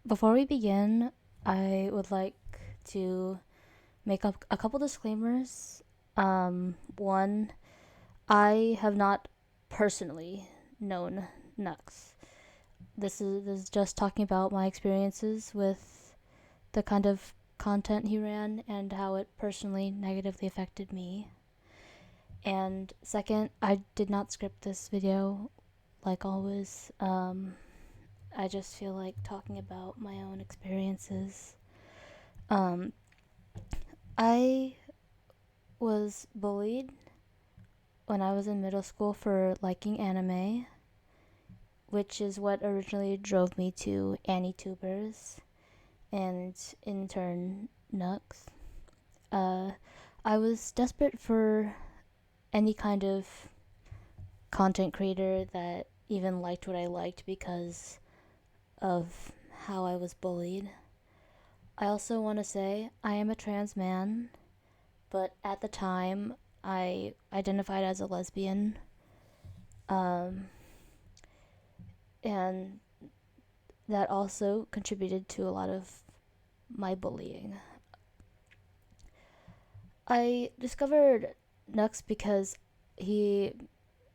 Before we begin, I would like to make up a couple disclaimers. One, I have not personally known Nux. This is just talking about my experiences with the kind of content he ran and how it personally negatively affected me. And second, I did not script this video like always. I just feel like talking about my own experiences. Um, I was bullied when I was in middle school for liking anime, which is what originally drove me to AniTubers and in turn Nux. Uh, I was desperate for any kind of content creator that even liked what I liked because of how I was bullied. I also want to say I am a trans man, but at the time I identified as a lesbian. Um, and that also contributed to a lot of my bullying. I discovered Nux because he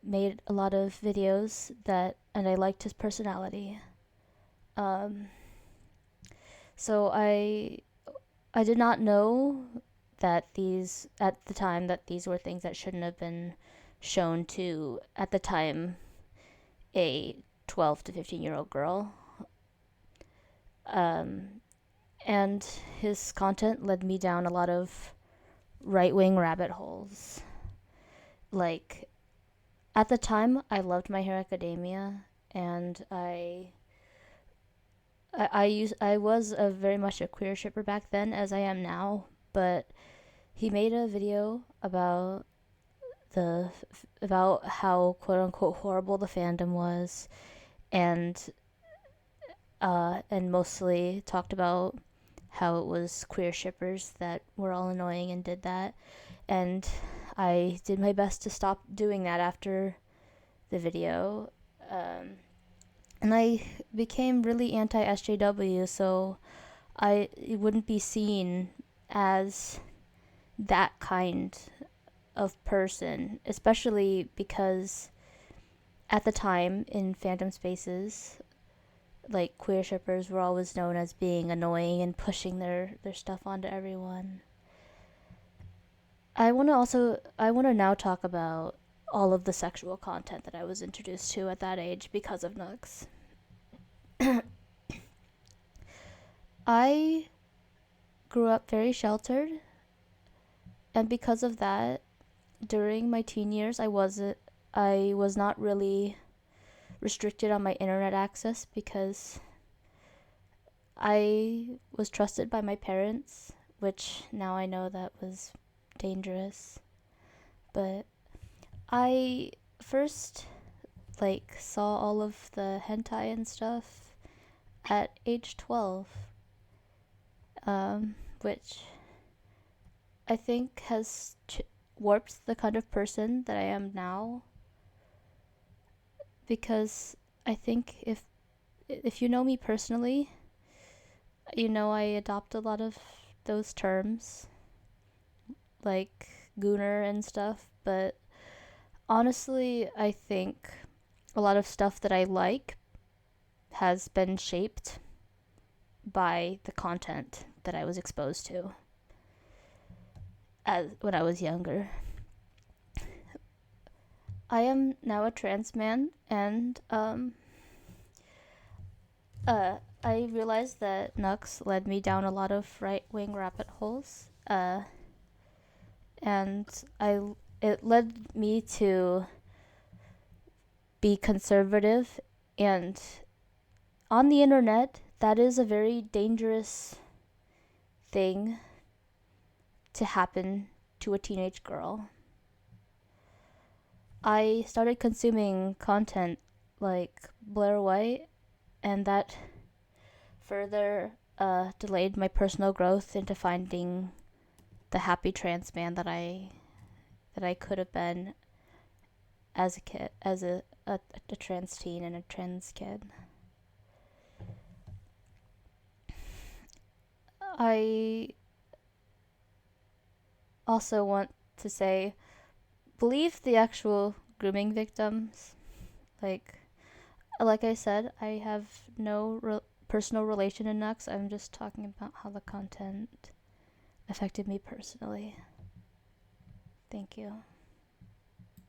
made a lot of videos and I liked his personality. Um, so I did not know that these at the time that these were things that shouldn't have been shown to at the time a 12 to 15-year-old girl. Um, and his content led me down a lot of right wing rabbit holes. Like, at the time, I loved My Hero Academia, and I was a very much a queer shipper back then, as I am now. But he made a video about how quote unquote horrible the fandom was, and and mostly talked about how it was queer shippers that were all annoying and did that. And I did my best to stop doing that after the video. Um, and I became really anti SJW, so I wouldn't be seen as that kind of person, especially because at the time in fandom spaces, like queer shippers were always known as being annoying and pushing their stuff onto everyone. I want to now talk about all of the sexual content that I was introduced to at that age because of Nux. I grew up very sheltered, and because of that, during my teen years, I was not really restricted on my internet access because I was trusted by my parents, which now I know that was dangerous. But I first saw all of the hentai and stuff at age 12, which I think has warped the kind of person that I am now. Because I think if you know me personally, you know I adopt a lot of those terms like gooner and stuff. But honestly, I think a lot of stuff that I like has been shaped by the content that I was exposed to as when I was younger. I am now a trans man, and I realized that Nux led me down a lot of right wing rabbit holes, and it led me to be conservative, and on the internet, that is a very dangerous thing to happen to a teenage girl. I started consuming content like Blair White, and that further delayed my personal growth into finding the happy trans man that I could have been as a kid, as a trans teen and a trans kid. I also want to say, believe the actual grooming victims. Like, like I said, I have no personal relation to Nux. I'm just talking about how the content affected me personally. Thank you.